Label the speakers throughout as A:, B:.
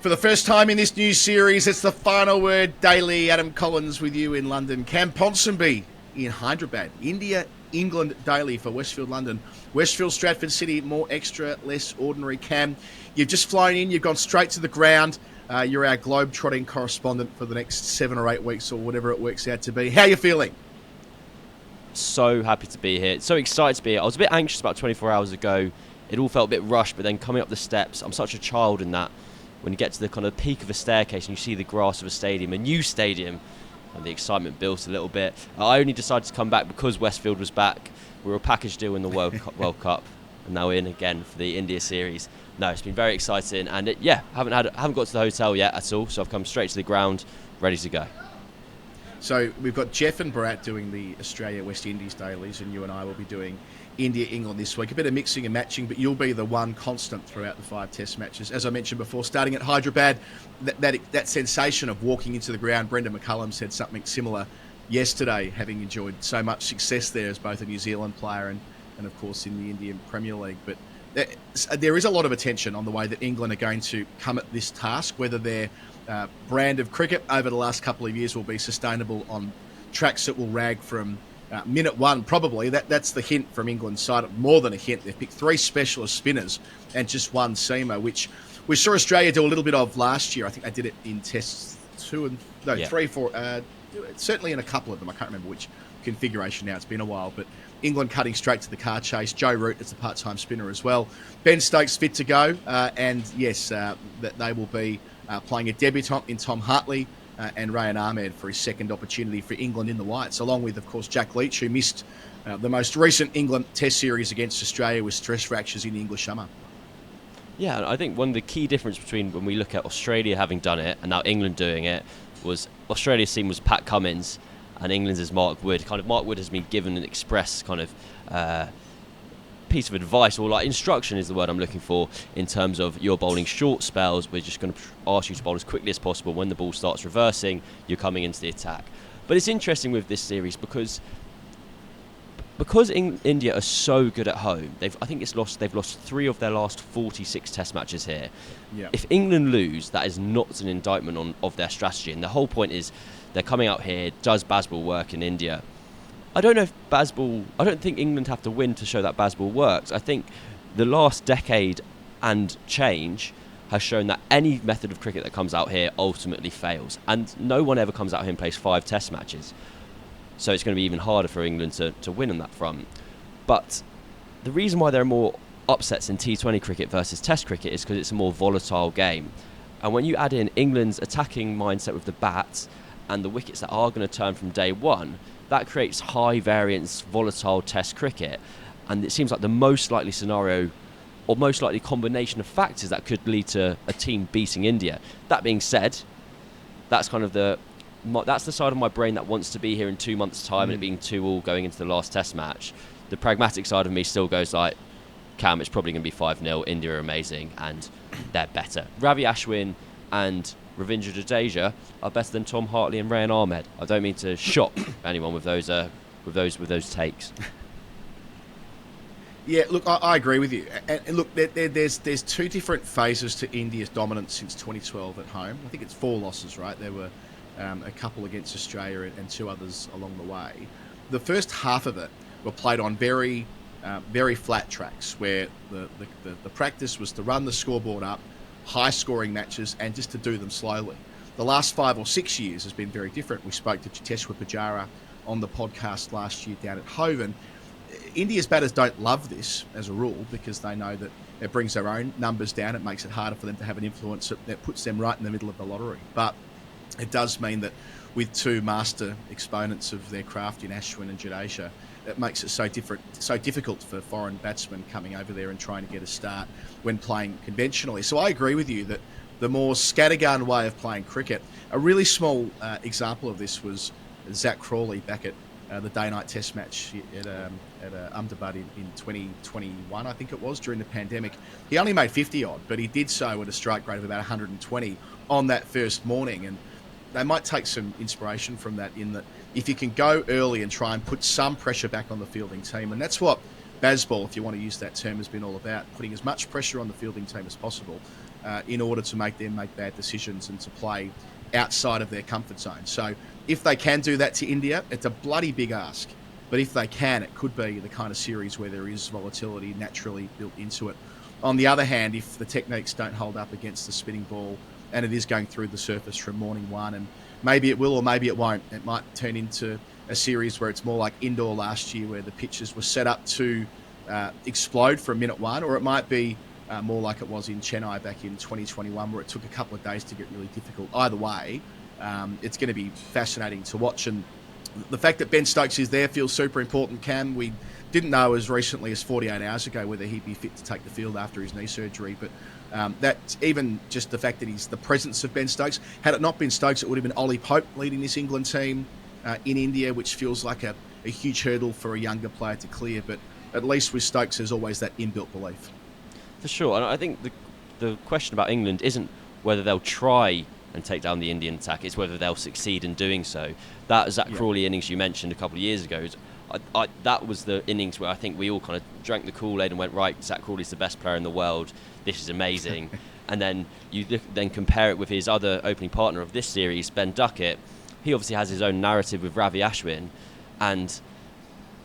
A: For the first time in this new series, it's the Final Word Daily. Adam Collins with you in London. Cam Ponsonby in Hyderabad. India, England Daily for Westfield, London. Westfield, Stratford City, more extra, less ordinary. Cam, you've just flown in. You've gone straight to the ground. You're our globe-trotting correspondent for the next 7 or 8 weeks or whatever it works out to be. How are you feeling?
B: So happy to be here. So excited to be here. I was a bit anxious about 24 hours ago. It all felt a bit rushed, but then coming up the steps, I'm such a child in that. When you get to the kind of peak of a staircase and you see the grass of a stadium, a new stadium, and the excitement built a little bit. I only decided to come back because Westfield was back. We were a package deal in the World Cup, and now in again for the India series. No, it's been very exciting, and haven't got to the hotel yet at all, so I've come straight to the ground, ready to go.
A: So we've got Jeff and Barat doing the Australia-West Indies dailies, and you and I will be doing India-England this week. A bit of mixing and matching, but you'll be the one constant throughout the 5 test matches. As I mentioned before, starting at Hyderabad, that sensation of walking into the ground, Brendan McCullum said something similar yesterday, having enjoyed so much success there as both a New Zealand player and of course, in the Indian Premier League. But there is a lot of attention on the way that England are going to come at this task, whether their brand of cricket over the last couple of years will be sustainable on tracks that will rag from minute one, probably. That's the hint from England's side. More than a hint. They've picked 3 specialist spinners and just 1 seamer, which we saw Australia do a little bit of last year. I think they did it in tests 3, 4. Certainly in a couple of them. I can't remember which configuration now. It's been a while. But England cutting straight to the car chase. Joe Root is a part-time spinner as well. Ben Stokes fit to go. And yes, that they will be playing a debutant in Tom Hartley. And Rehan Ahmed for his second opportunity for England in the whites, along with, of course, Jack Leach, who missed the most recent England Test series against Australia with stress fractures in the English summer.
B: Yeah, I think one of the key difference between when we look at Australia having done it and now England doing it was Australia's team was Pat Cummins and England's is Mark Wood. Mark Wood has been given an express piece of advice, or like instruction is the word I'm looking for, in terms of you're bowling short spells. We're just going to ask you to bowl as quickly as possible. When the ball starts reversing, you're coming into the attack. But it's interesting with this series because India are so good at home. They've lost 3 of their last 46 test matches here. Yeah. If England lose, that is not an indictment of their strategy. And the whole point is they're coming out here. Does Bazball work in India? I don't think England have to win to show that Bazball works. I think the last decade and change has shown that any method of cricket that comes out here ultimately fails. And no one ever comes out here and plays 5 test matches. So it's going to be even harder for England to win on that front. But the reason why there are more upsets in T20 cricket versus test cricket is because it's a more volatile game. And when you add in England's attacking mindset with the bats and the wickets that are going to turn from day one, that creates high variance, volatile test cricket. And it seems like the most likely scenario or most likely combination of factors that could lead to a team beating India. That being said, that's the side of my brain that wants to be here in 2 months' time and it being 2-2 going into the last test match. The pragmatic side of me still goes like, Cam, it's probably going to be 5-0. India are amazing and they're better. Ravi Ashwin and Ravindra Jadeja are better than Tom Hartley and Rehan Ahmed. I don't mean to shock anyone with those takes.
A: Yeah, look, I agree with you. And look, there's 2 different phases to India's dominance since 2012 at home. I think it's 4 losses, right? There were a couple against Australia and 2 others along the way. The first half of it were played on very flat tracks where the practice was to run the scoreboard up, high-scoring matches, and just to do them slowly. The last 5 or 6 years has been very different. We spoke to Jiteshwar Pujara on the podcast last year down at Hovan. India's batters don't love this as a rule because they know that it brings their own numbers down. It makes it harder for them to have an influence that puts them right in the middle of the lottery. But it does mean that with 2 master exponents of their craft in Ashwin and Jadeja, it makes it so difficult for foreign batsmen coming over there and trying to get a start when playing conventionally. So I agree with you that the more scattergun way of playing cricket, a really small example of this was Zach Crawley back at the day-night test match at Ahmedabad in 2021, I think it was, during the pandemic. He only made 50-odd, but he did so at a strike rate of about 120 on that first morning. And they might take some inspiration from that in that if you can go early and try and put some pressure back on the fielding team, and that's what Bazball, if you want to use that term, has been all about, putting as much pressure on the fielding team as possible. in order to make them make bad decisions and to play outside of their comfort zone. So if they can do that to India, it's a bloody big ask. But if they can, it could be the kind of series where there is volatility naturally built into it. On the other hand, if the techniques don't hold up against the spinning ball and it is going through the surface from morning one, and maybe it will or maybe it won't, it might turn into a series where it's more like indoor last year where the pitches were set up to explode from minute one, or it might be more like it was in Chennai back in 2021 where it took a couple of days to get really difficult. Either way, it's going to be fascinating to watch, and the fact that Ben Stokes is there feels super important, Cam. We didn't know as recently as 48 hours ago whether he'd be fit to take the field after his knee surgery, but that's even just the fact that he's the presence of Ben Stokes. Had it not been Stokes, it would have been Ollie Pope leading this England team in India, which feels like a huge hurdle for a younger player to clear, but at least with Stokes there's always that inbuilt belief.
B: For sure, and I think the question about England isn't whether they'll try and take down the Indian attack, it's whether they'll succeed in doing so. That Zach Crawley innings you mentioned a couple of years ago, that was the innings where I think we all kind of drank the Kool-Aid and went, right, Zach Crawley's the best player in the world, this is amazing. And then you then compare it with his other opening partner of this series, Ben Duckett. He obviously has his own narrative with Ravi Ashwin, and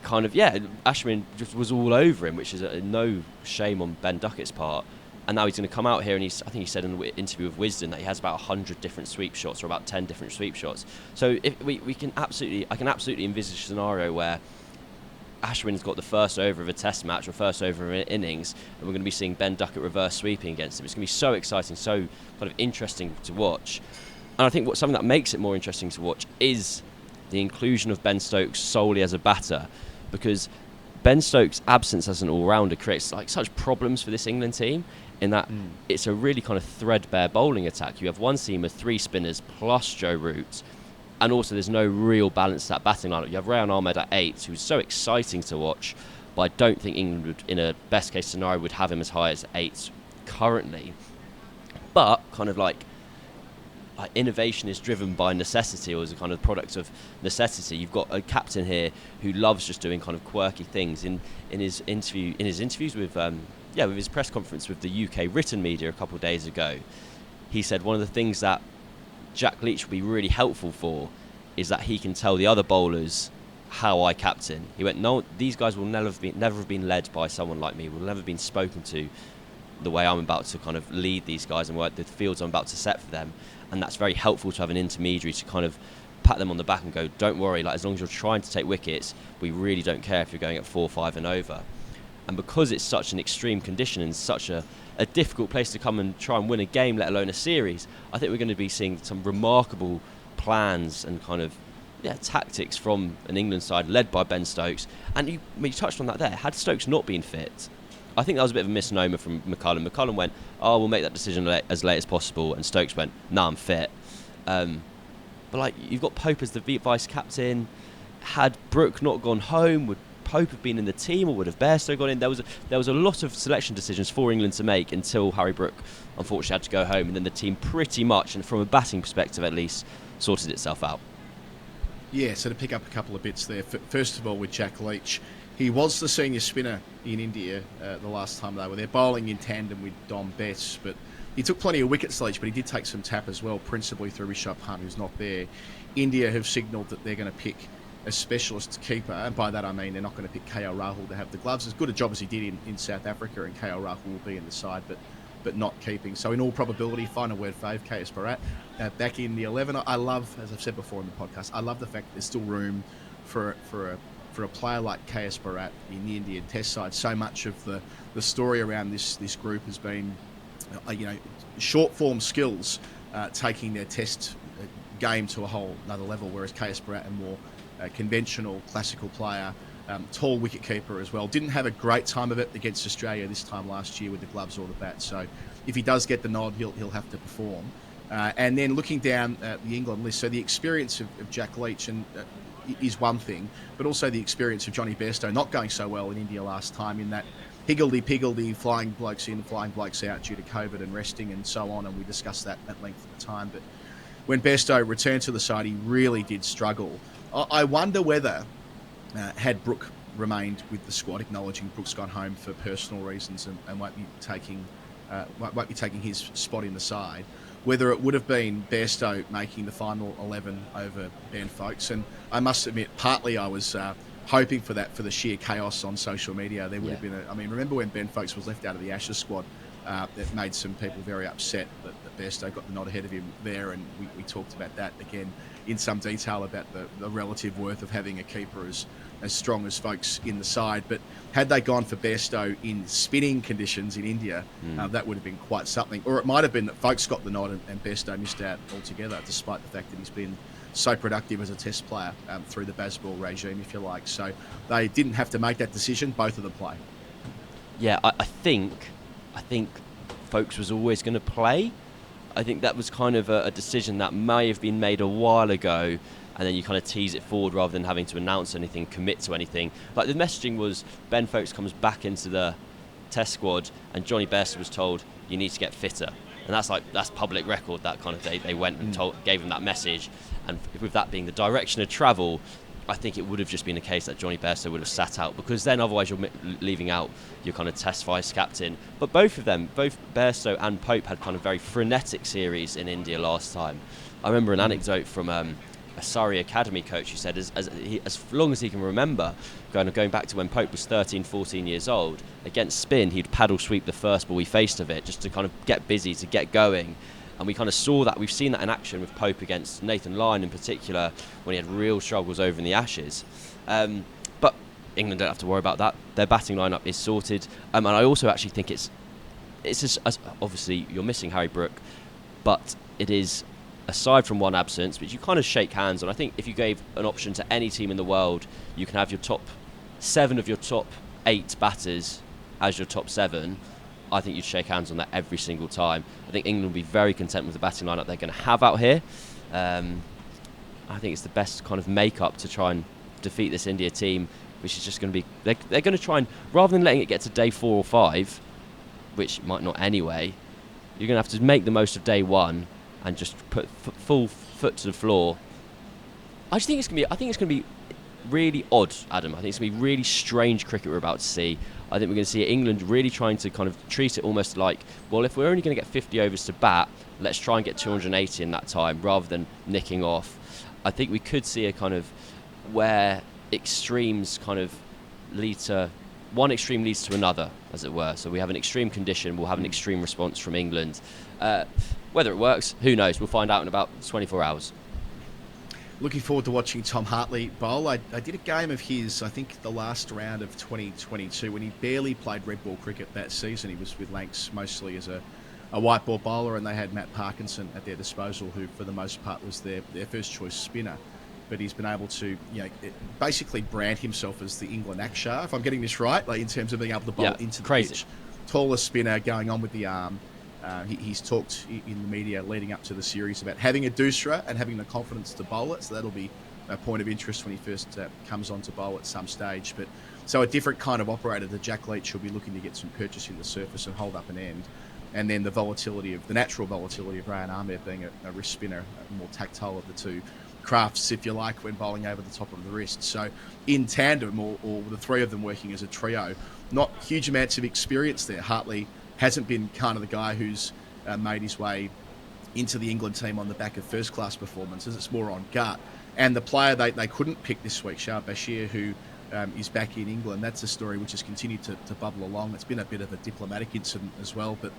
B: kind of, Ashwin just was all over him, which is no shame on Ben Duckett's part. And now he's going to come out here, and I think he said in the interview with Wisden that he has about 100 different sweep shots, or about 10 different sweep shots. So if I can absolutely envisage a scenario where Ashwin's got the first over of a test match or first over of an innings, and we're going to be seeing Ben Duckett reverse sweeping against him. It's going to be so exciting, so kind of interesting to watch. And I think something that makes it more interesting to watch is the inclusion of Ben Stokes solely as a batter, because Ben Stokes' absence as an all-rounder creates like such problems for this England team, in that it's a really kind of threadbare bowling attack. You have one seamer, three spinners, plus Joe Root, and also there's no real balance to that batting lineup. You have Rehan Ahmed at 8, who's so exciting to watch, but I don't think England would, in a best-case scenario, would have him as high as 8 currently. But kind of like innovation is driven by necessity, or is a kind of product of necessity. You've got a captain here who loves just doing kind of quirky things. In his interviews with with his press conference with the UK written media a couple of days ago, he said one of the things that Jack Leach will be really helpful for is that he can tell the other bowlers how I captain. He went, no, these guys will never have been led by someone like me, will never have been spoken to the way I'm about to kind of lead these guys and work the fields I'm about to set for them. And that's very helpful to have an intermediary to kind of pat them on the back and go, don't worry, like as long as you're trying to take wickets, we really don't care if you're going at 4-5 and over. And because it's such an extreme condition and such a difficult place to come and try and win a game, let alone a series, I think we're going to be seeing some remarkable plans and kind of tactics from an England side led by Ben Stokes. And you touched on that there. Had Stokes not been fit, I think that was a bit of a misnomer from McCullum. McCullum went, we'll make that decision as late as possible, and Stokes went, I'm fit. But like, you've got Pope as the vice captain. Had Brook not gone home, would Pope have been in the team, or would have Bairstow gone in? There was a lot of selection decisions for England to make until Harry Brook unfortunately had to go home, and then the team pretty much, and from a batting perspective at least, sorted itself out.
A: Yeah, so to pick up a couple of bits there, first of all with Jack Leach, he was the senior spinner in India the last time they were there, bowling in tandem with Dom Bess, but he took plenty of wickets, Leach, but he did take some tap as well, principally through Rishabh Pant, who's not there. India have signalled that they're going to pick a specialist keeper, and by that I mean they're not going to pick KL Rahul to have the gloves. As good a job as he did in South Africa, and KL Rahul will be in the side, but not keeping. So in all probability, final word fave, KS Bharat back in the 11. I love, as I've said before in the podcast, I love the fact that there's still room for a player like KS Bharat in the Indian Test side. So much of the story around this group has been, short form skills taking their Test game to a whole another level, whereas KS Bharat, a more conventional, classical player, tall wicketkeeper as well. Didn't have a great time of it against Australia this time last year with the gloves or the bat. So if he does get the nod, he'll have to perform. And then looking down the England list, so the experience of Jack Leach is one thing, but also the experience of Johnny Bairstow not going so well in India last time, in that higgledy-piggledy, flying blokes in, flying blokes out due to COVID and resting and so on, and we discussed that at length at the time. But when Bairstow returned to the side, he really did struggle. I wonder whether, had Brook remained with the squad, acknowledging Brook's gone home for personal reasons and won't be taking won't be taking his spot in the side. Whether it would have been Bairstow making the final 11 over Ben Folkes, and I must admit, partly I was hoping for that for the sheer chaos on social media. There would have been remember when Ben Folkes was left out of the Ashes squad? That made some people very upset that Bairstow got the nod ahead of him there, and we talked about that again in some detail about the relative worth of having a keeper as strong as Folkes in the side. But had they gone for Bairstow in spinning conditions in India, that would have been quite something. Or it might have been that Folkes got the nod and Bairstow missed out altogether, despite the fact that he's been so productive as a test player through the Bazball regime, if you like. So they didn't have to make that decision. Both of them play.
B: Yeah, I think Folkes was always going to play. I think that was kind of a decision that may have been made a while ago, and then you kind of tease it forward rather than having to announce anything, commit to anything. Like the messaging was, Ben Folkes comes back into the test squad, and Johnny Bairstow was told, you need to get fitter. And that's public record. That kind of they went and gave him that message, and with that being the direction of travel, I think it would have just been a case that Johnny Bairstow would have sat out, because then otherwise you're leaving out your kind of test vice captain. But both of them, both Bairstow and Pope, had kind of very frenetic series in India last time. I remember an anecdote from a Surrey academy coach who said as long as he can remember, going back to when Pope was 13, 14 years old, against spin, he'd paddle sweep the first ball he faced of it just to kind of get busy, to get going. And we kind of saw that. We've seen that in action with Pope against Nathan Lyon in particular, when he had real struggles over in the Ashes. But England don't have to worry about that. Their batting lineup is sorted. And I also actually think it's just, obviously you're missing Harry Brook, but it is, aside from one absence, which you kind of shake hands on. I think if you gave an option to any team in the world, you can have your top 7 of your top 8 batters as your top 7. I think you'd shake hands on that every single time. I think England will be very content with the batting lineup they're going to have out here. I think it's the best kind of make-up to try and defeat this India team, which is just going to be... They're going to try and, rather than letting it get to day 4 or 5, which might not anyway, you're going to have to make the most of day 1 and just put full foot to the floor. I think it's going to be really odd, Adam. I think it's going to be really strange cricket we're about to see. I think we're going to see England really trying to kind of treat it almost like, well, if we're only going to get 50 overs to bat, let's try and get 280 in that time rather than nicking off. I think we could see a kind of where extremes kind of lead to, one extreme leads to another, as it were. So we have an extreme condition, we'll have an extreme response from England. Whether it works, who knows? We'll find out in about 24 hours.
A: Looking forward to watching Tom Hartley bowl. I did a game of his, I think the last round of 2022, when he barely played red ball cricket that season. He was with Lancs mostly as a white ball bowler, and they had Matt Parkinson at their disposal, who for the most part was their first choice spinner. But he's been able to, basically brand himself as the England Akshar, if I'm getting this right, like in terms of being able to bowl into the pitch. Tallest spinner, going on with the arm. He's talked in the media leading up to the series about having a doosra and having the confidence to bowl it, so that'll be a point of interest when he first comes on to bowl at some stage. But so a different kind of operator to Jack Leach, who'll be looking to get some purchase in the surface and hold up an end. And then the natural volatility of Rehan Ahmed being a wrist spinner, a more tactile of the two crafts, if you like, when bowling over the top of the wrist. So in tandem, or the three of them working as a trio, not huge amounts of experience there. Hartley hasn't been kind of the guy who's made his way into the England team on the back of first-class performances. It's more on gut. And the player they couldn't pick this week, Shoaib Bashir, who is back in England, that's a story which has continued to bubble along. It's been a bit of a diplomatic incident as well, but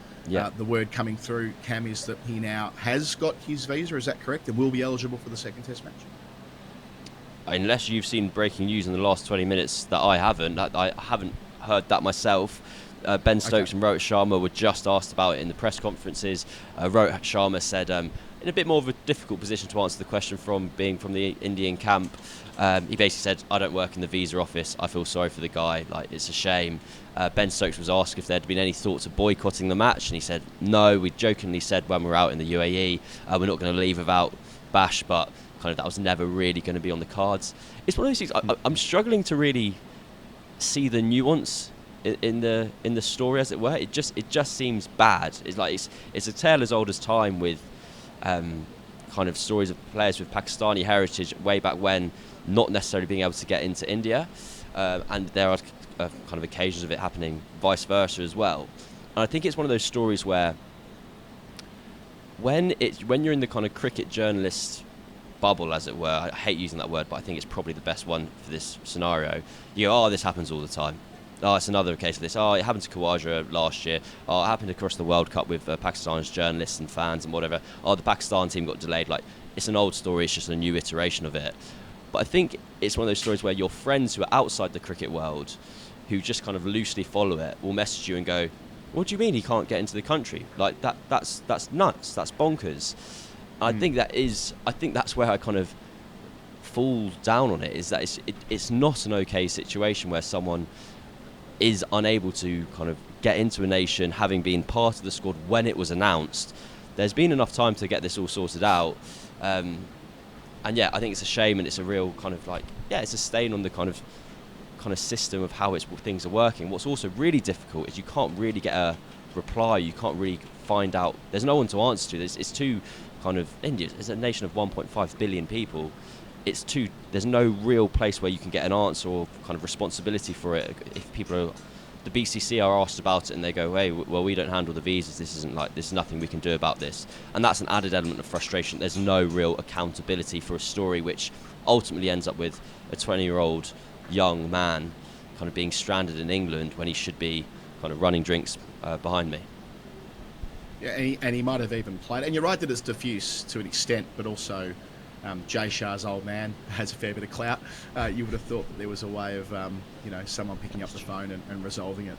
A: the word coming through, Cam, is that he now has got his visa, is that correct, and will be eligible for the second test match?
B: Unless you've seen breaking news in the last 20 minutes that I haven't heard that myself. Ben Stokes and Rohit Sharma were just asked about it in the press conferences. Rohit Sharma said, in a bit more of a difficult position to answer the question from being from the Indian camp, he basically said, I don't work in the visa office, I feel sorry for the guy, like, it's a shame. Ben Stokes was asked if there'd been any thoughts of boycotting the match, and he said, no, we jokingly said when we were out in the UAE, we're not going to leave without Bash, but kind of that was never really going to be on the cards. It's one of those things, I'm struggling to really see the nuance in the story, as it were. It just seems bad. It's like it's a tale as old as time with kind of stories of players with Pakistani heritage way back when not necessarily being able to get into India, and there are kind of occasions of it happening vice versa as well. And I think it's one of those stories where when you're in the kind of cricket journalist bubble, as it were, I hate using that word, but I think it's probably the best one for this scenario. You go, oh, this happens all the time. Oh, it's another case of this. Oh, it happened to Khawaja last year. Oh, it happened across the World Cup with Pakistan's journalists and fans and whatever. Oh, the Pakistan team got delayed. Like, it's an old story. It's just a new iteration of it. But I think it's one of those stories where your friends who are outside the cricket world, who just kind of loosely follow it, will message you and go, what do you mean he can't get into the country? Like, that's nuts. That's bonkers. I think that's where I kind of fall down on it, is that it's not an okay situation where someone is unable to kind of get into a nation having been part of the squad when it was announced. There's been enough time to get this all sorted out. And yeah, I think it's a shame, and it's a real kind of like, yeah, it's a stain on the kind of system of how things are working. What's also really difficult is you can't really get a reply. You can't really find out. There's no one to answer to. It's too kind of, India is a nation of 1.5 billion people. There's no real place where you can get an answer or kind of responsibility for it. If the BCC are asked about it and they go, hey, well, we don't handle the visas, there's nothing we can do about this. And that's an added element of frustration. There's no real accountability for a story which ultimately ends up with a 20-year-old young man kind of being stranded in England when he should be kind of running drinks behind me.
A: Yeah, and he might have even played. And you're right that it's diffuse to an extent, but also Jay Shah's old man has a fair bit of clout. You would have thought that there was a way of someone picking up the phone and resolving it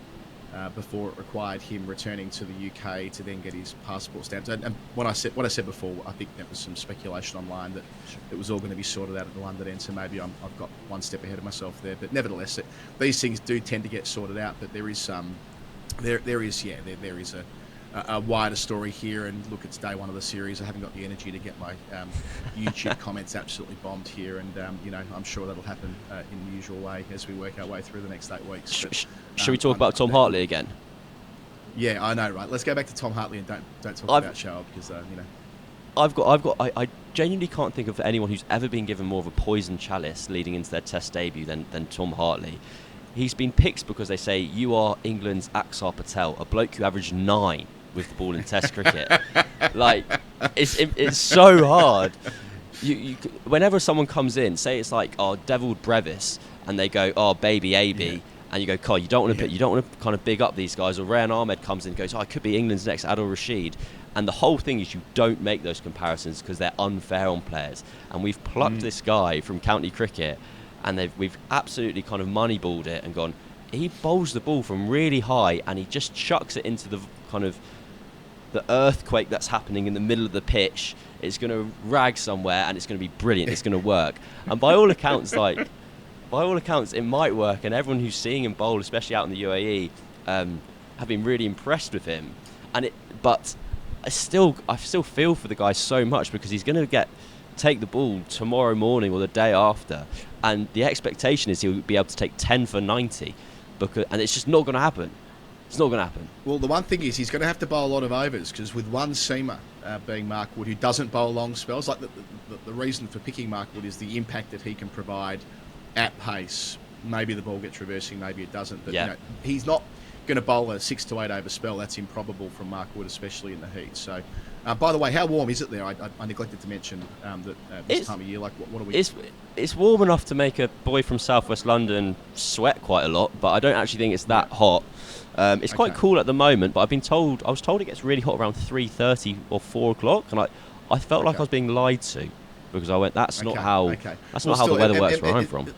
A: before it required him returning to the UK to then get his passport stamped. And what I said before, I think there was some speculation online that it was all going to be sorted out at the London end. So maybe I've got one step ahead of myself there. But nevertheless, these things do tend to get sorted out. But there is a wider story here, and look, it's day one of the series. I haven't got the energy to get my YouTube comments absolutely bombed here, and I'm sure that'll happen in the usual way as we work our way through the next 8 weeks.
B: Should we talk about Tom Hartley again?
A: Yeah, I know, right? Let's go back to Tom Hartley and don't talk about Shoaib, because
B: I genuinely can't think of anyone who's ever been given more of a poison chalice leading into their Test debut than Tom Hartley. He's been picked because they say you are England's Axar Patel, a bloke who averaged 9 with the ball in Test cricket. Like, it's so hard. You whenever someone comes in, say it's like, oh, Devilled Brevis, and they go, oh, baby AB, and you go, Carl, you don't want to kind of big up these guys. Or Rehan Ahmed comes in and goes, oh, I could be England's next Adil Rashid. And the whole thing is you don't make those comparisons because they're unfair on players. And we've plucked this guy from county cricket, and we've absolutely kind of moneyballed it and gone, he bowls the ball from really high and he just chucks it into the kind of the earthquake that's happening in the middle of the pitch. It's going to rag somewhere and it's going to be brilliant. It's going to work. And by all accounts, it might work. And everyone who's seeing him bowl, especially out in the UAE, have been really impressed with him. But I still feel for the guy so much, because he's going to take the ball tomorrow morning or the day after, and the expectation is he'll be able to take 10 for 90, and it's just not going to happen. It's not going to happen.
A: Well, the one thing is he's going to have to bowl a lot of overs, because with one seamer being Mark Wood, who doesn't bowl long spells, like the reason for picking Mark Wood is the impact that he can provide at pace. Maybe the ball gets reversing, maybe it doesn't, but he's not going to bowl a 6 to 8 over spell. That's improbable from Mark Wood, especially in the heat. So, by the way, how warm is it there? I neglected to mention that this time of year, like what are we?
B: It's warm enough to make a boy from southwest London sweat quite a lot, but I don't actually think it's that hot. It's quite cool at the moment, but I was told it gets really hot around 3:30 or 4 o'clock, and I felt like I was being lied to, because I went, that's not how the weather works where I'm from.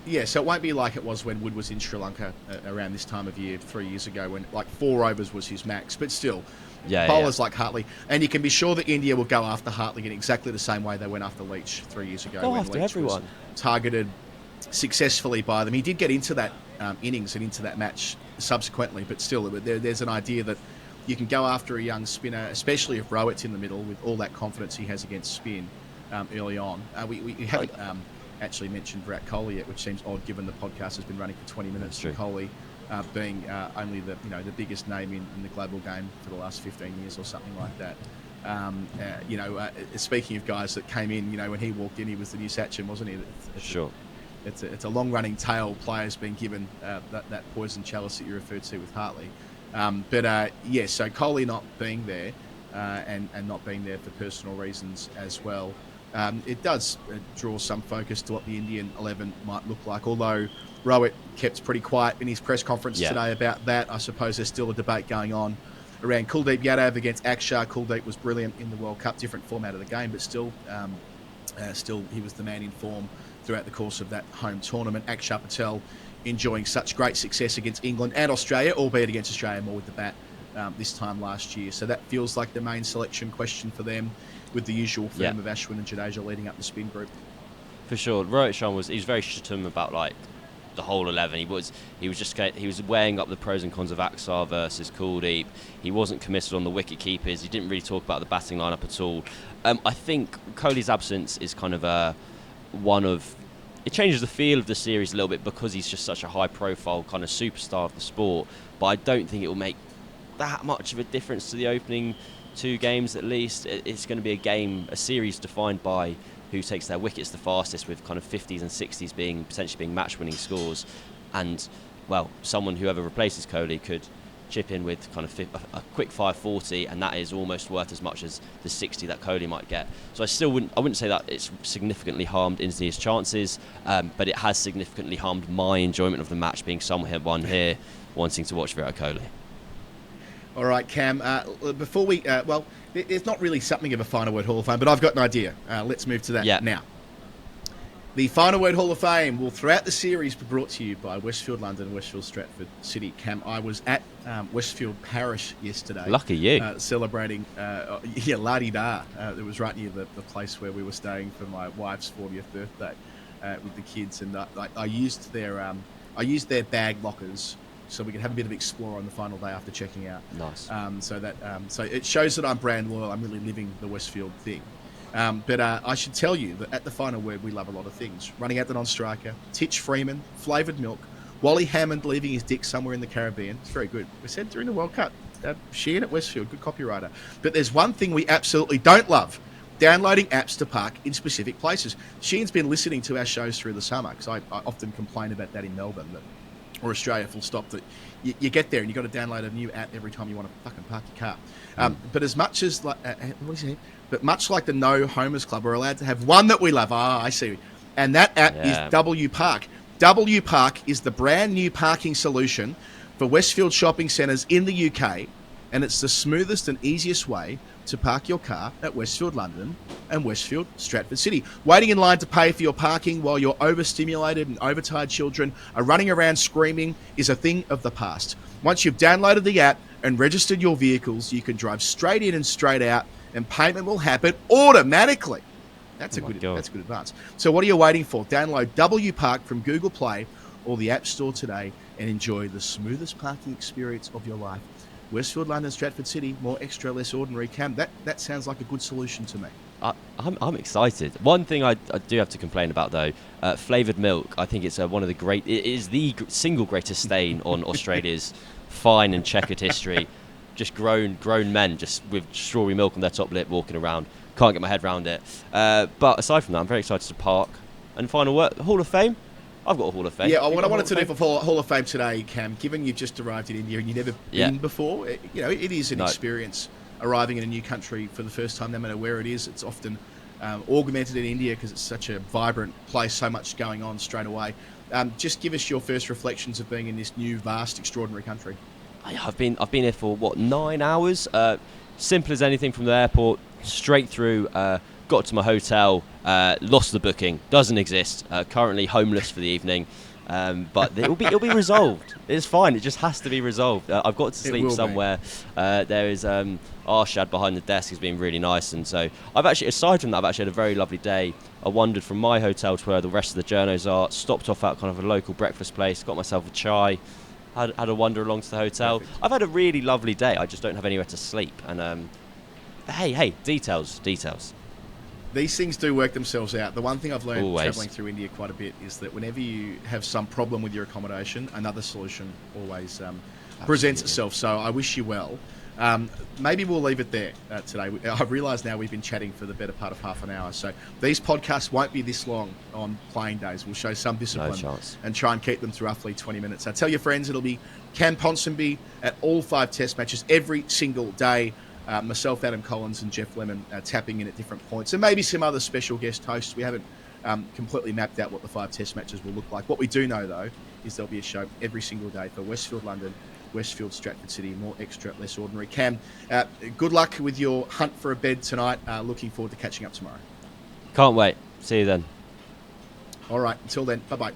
A: Yeah, so it won't be like it was when Wood was in Sri Lanka around this time of year 3 years ago, when like 4 overs was his max. But still, bowlers like Hartley, and you can be sure that India will go after Hartley in exactly the same way they went after Leach 3 years ago.
B: Go
A: when
B: after
A: Leach
B: everyone.
A: Was targeted successfully by them. He did get into that innings and into that match subsequently, but still, there's an idea that you can go after a young spinner, especially if Rowett's in the middle with all that confidence he has against spin early on. We haven't actually mentioned Virat Kohli yet, which seems odd given the podcast has been running for 20 minutes. And Kohli being only the biggest name in the global game for the last 15 years or something like that. Speaking of guys that came in, when he walked in, he was the new Sachin, wasn't he? It's a long running tail. Players being given that poison chalice that you referred to with Hartley. So Kohli not being there and not being there for personal reasons as well, it does draw some focus to what the Indian 11 might look like, although Rohit kept pretty quiet in his press conference today about that. I suppose there's still a debate going on around Kuldeep Yadav against Akshar. Kuldeep was brilliant in the World Cup, different format of the game, but still he was the man in form throughout the course of that home tournament. Akshar Patel enjoying such great success against England and Australia, albeit against Australia more with the bat this time last year. So that feels like the main selection question for them, with the usual theme of Ashwin and Jadeja leading up the spin group.
B: For sure. Rohit Sharma was very shatum about like the whole 11. He was weighing up the pros and cons of Axar versus Kuldeep. He wasn't committed on the wicket keepers. He didn't really talk about the batting lineup at all. I think Kohli's absence is kind of it changes the feel of the series a little bit because he's just such a high profile kind of superstar of the sport, but I don't think it will make that much of a difference to the opening 2 games. At least it's going to be a series defined by who takes their wickets the fastest, with kind of 50s and 60s potentially being match-winning scores. And, well, whoever replaces Kohli could chip in with kind of a quick 540, and that is almost worth as much as the 60 that Kohli might get. So I wouldn't say that it's significantly harmed India's chances, but it has significantly harmed my enjoyment of the match, being someone here wanting to watch Virat Kohli.
A: All right, Cam, before we... there's not really something of a Final Word Hall of Fame, but I've got an idea. Let's move to that now. The Final Word Hall of Fame will, throughout the series, be brought to you by Westfield London and Westfield Stratford City. Cam, I was at Westfield Parish yesterday.
B: Lucky you.
A: Celebrating, la-di-da. It was right near the place where we were staying for my wife's 40th birthday with the kids. And I used their bag lockers so we could have a bit of explore on the final day after checking out.
B: Nice.
A: So it shows that I'm brand loyal. I'm really living the Westfield thing. But I should tell you that at the Final Word, we love a lot of things. Running out the non-striker, Titch Freeman, flavoured milk, Wally Hammond leaving his dick somewhere in the Caribbean. It's very good. We said during the World Cup, Sheehan at Westfield, good copywriter. But there's one thing we absolutely don't love: downloading apps to park in specific places. Sheehan's been listening to our shows through the summer, because I often complain about that in Melbourne, or Australia, full stop, that you get there and you've got to download a new app every time you want to fucking park your car. But as much as, but much like the No Homers Club, we're allowed to have one that we love. I see. And that app is W Park. W Park is the brand new parking solution for Westfield shopping centres in the UK, and it's the smoothest and easiest way to park your car at Westfield London and Westfield Stratford City. Waiting in line to pay for your parking while your overstimulated and overtired children are running around screaming is a thing of the past. Once you've downloaded the app and registered your vehicles, you can drive straight in and straight out, and payment will happen automatically. That's good advance. So what are you waiting for? Download W Park from Google Play or the App Store today and enjoy the smoothest parking experience of your life. Westfield, London, Stratford City, more extra, less ordinary. Cam, that sounds like a good solution to me.
B: I'm excited. One thing I do have to complain about, though, flavoured milk. I think it's one of the it is the single greatest stain on Australia's fine and checkered history. Just grown men just with strawberry milk on their top lip walking around. Can't get my head around it. But aside from that, I'm very excited to park. And final word, Hall of Fame. I've got a Hall of Fame.
A: Yeah, what I wanted to do for Hall of Fame today, Cam, given you've just arrived in India and you've never been before, it is an experience arriving in a new country for the first time, no matter where it is. It's often augmented in India because it's such a vibrant place, so much going on straight away. Just give us your first reflections of being in this new, vast, extraordinary country.
B: I've been here for 9 hours. Simple as anything from the airport, straight through. Got to my hotel, lost the booking, doesn't exist. Currently homeless for the evening, but it'll be resolved. It's fine. It just has to be resolved. I've got to sleep somewhere. There is Arshad behind the desk. Has been really nice, and so aside from that, I've actually had a very lovely day. I wandered from my hotel to where the rest of the journos are. Stopped off at kind of a local breakfast place. Got myself a chai. Had a wander along to the hotel. Perfect. I've had a really lovely day. I just don't have anywhere to sleep. And hey, details.
A: These things do work themselves out. The one thing I've learned travelling through India quite a bit is that whenever you have some problem with your accommodation, another solution always presents itself. So I wish you well. Maybe we'll leave it there today. I realise now we've been chatting for the better part of half an hour. So these podcasts won't be this long on playing days. We'll show some discipline and try and keep them to roughly 20 minutes. So tell your friends it'll be Cam Ponsonby at all 5 test matches every single day. Myself, Adam Collins and Jeff Lemon tapping in at different points. And maybe some other special guest hosts. We haven't completely mapped out what the 5 test matches will look like. What we do know, though, is there'll be a show every single day for Westfield, London, Westfield, Stratford City, more extra, less ordinary. Cam, good luck with your hunt for a bed tonight. Looking forward to catching up tomorrow.
B: Can't wait. See you then.
A: All right. Until then, bye-bye.